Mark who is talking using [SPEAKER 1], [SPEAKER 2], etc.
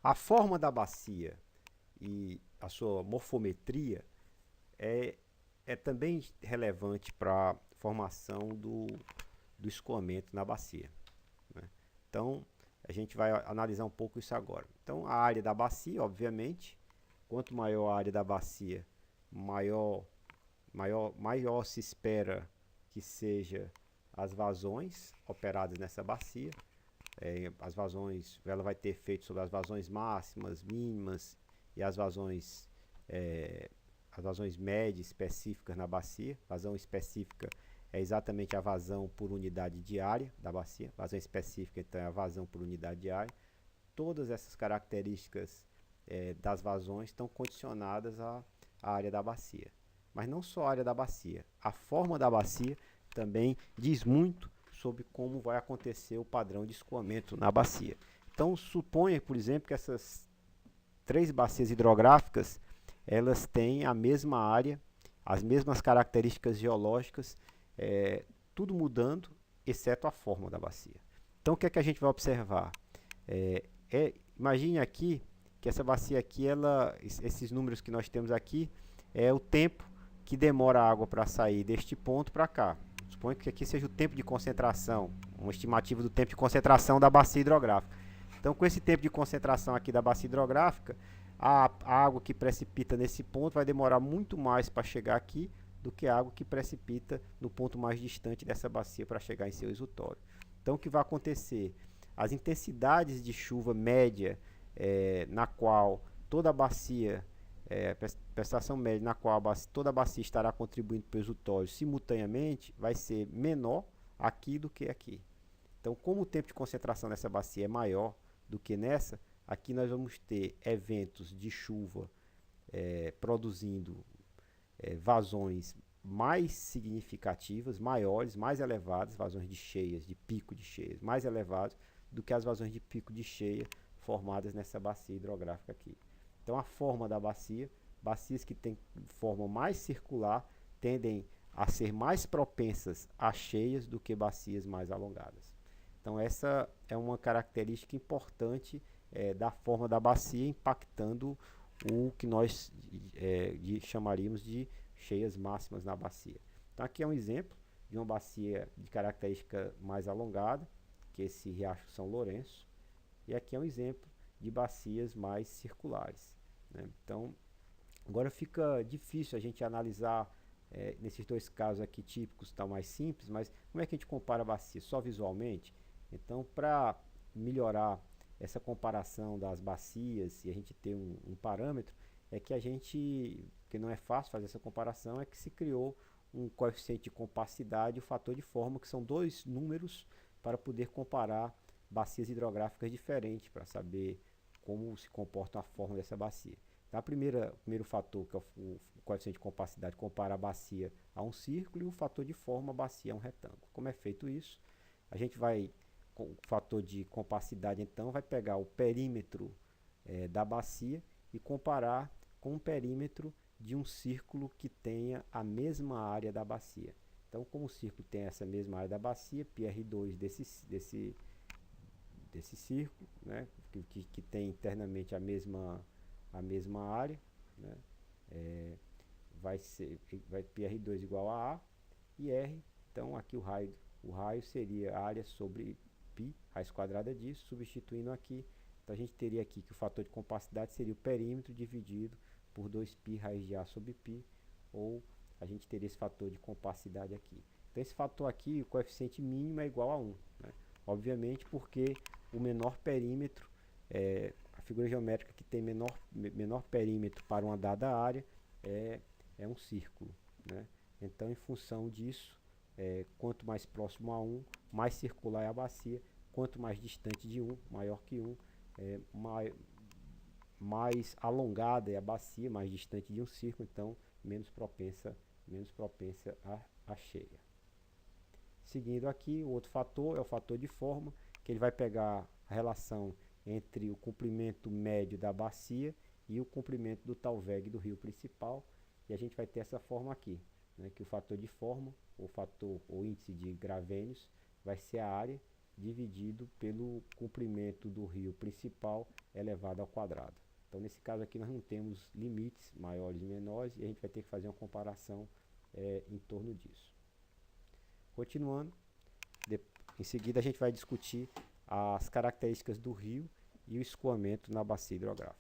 [SPEAKER 1] A forma da bacia e a sua morfometria é também relevante para a formação do escoamento na bacia, né? Então, a gente vai analisar um pouco isso agora. Então, a área da bacia, obviamente, quanto maior a área da bacia, maior se espera que seja as vazões operadas nessa bacia. As vazões, ela vai ter efeito sobre as vazões máximas, mínimas e as vazões médias específicas na bacia. Vazão específica é exatamente a vazão por unidade de área da bacia. Vazão específica, então, é a vazão por unidade de área. Todas essas características das vazões estão condicionadas à área da bacia. Mas não só a área da bacia, a forma da bacia também diz muito sobre como vai acontecer o padrão de escoamento na bacia. Então, suponha, por exemplo, que essas 3 bacias hidrográficas, elas têm a mesma área, as mesmas características geológicas, tudo mudando, exceto a forma da bacia. Então, o que é que a gente vai observar? Imagine aqui que essa bacia aqui, esses números que nós temos aqui, é o tempo que demora a água para sair deste ponto para cá. Suponha que aqui seja o tempo de concentração, uma estimativa do tempo de concentração da bacia hidrográfica. Então, com esse tempo de concentração aqui da bacia hidrográfica, a água que precipita nesse ponto vai demorar muito mais para chegar aqui do que a água que precipita no ponto mais distante dessa bacia para chegar em seu exutório. Então, o que vai acontecer? As intensidades de chuva média, na qual toda a bacia, prestação média na qual toda a bacia estará contribuindo para o exutório simultaneamente, vai ser menor aqui do que aqui. Então, como o tempo de concentração nessa bacia é maior do que nessa, aqui nós vamos ter eventos de chuva produzindo vazões mais significativas, maiores, mais elevadas, vazões de cheias, de pico de cheias, mais elevados do que as vazões de pico de cheia formadas nessa bacia hidrográfica aqui. Então, a forma da bacia, bacias que têm forma mais circular, tendem a ser mais propensas a cheias do que bacias mais alongadas. Então, essa é uma característica importante da forma da bacia, impactando o que nós chamaríamos de cheias máximas na bacia. Então, aqui é um exemplo de uma bacia de característica mais alongada, que é esse Riacho São Lourenço, e aqui é um exemplo de bacias mais circulares, né? Então, agora fica difícil a gente analisar nesses 2 casos aqui típicos, tá mais simples, mas como é que a gente compara a bacia? Só visualmente? Então, para melhorar essa comparação das bacias e a gente ter um parâmetro, que não é fácil fazer essa comparação, é que se criou um coeficiente de compacidade e o fator de forma, que são 2 números para poder comparar bacias hidrográficas diferentes, para saber como se comporta a forma dessa bacia. Então, o primeiro fator, que é o coeficiente de compacidade, compara a bacia a um círculo, e o fator de forma, a bacia a um retângulo. Como é feito isso? A gente vai, com o fator de compacidade, então, vai pegar o perímetro da bacia e comparar com o perímetro de um círculo que tenha a mesma área da bacia. Então, como o círculo tem essa mesma área da bacia, πr2 desse círculo, né, que tem internamente a mesma área, né, vai πr2 igual a A e R. Então, aqui o raio seria a área sobre π, raiz quadrada disso, substituindo aqui. Então, a gente teria aqui que o fator de compacidade seria o perímetro dividido por 2π raiz de A sobre π, ou a gente teria esse fator de compacidade aqui. Então, esse fator aqui, o coeficiente mínimo é igual a 1, né? Obviamente, porque o menor perímetro, a figura geométrica que tem menor perímetro para uma dada área é um círculo, né? Então, em função disso, quanto mais próximo a 1, mais circular é a bacia. Quanto mais distante de 1, maior que 1, mais alongada é a bacia, mais distante de um círculo, então menos propensa a cheia. Seguindo aqui, o outro fator é o fator de forma, que ele vai pegar a relação entre o comprimento médio da bacia e o comprimento do talveg do rio principal, e a gente vai ter essa forma aqui, né, que o fator de forma, o índice de Gravenius, vai ser a área, dividido pelo comprimento do rio principal elevado ao quadrado. Então, nesse caso aqui, nós não temos limites maiores e menores, e a gente vai ter que fazer uma comparação em torno disso. Continuando, em seguida a gente vai discutir as características do rio e o escoamento na bacia hidrográfica.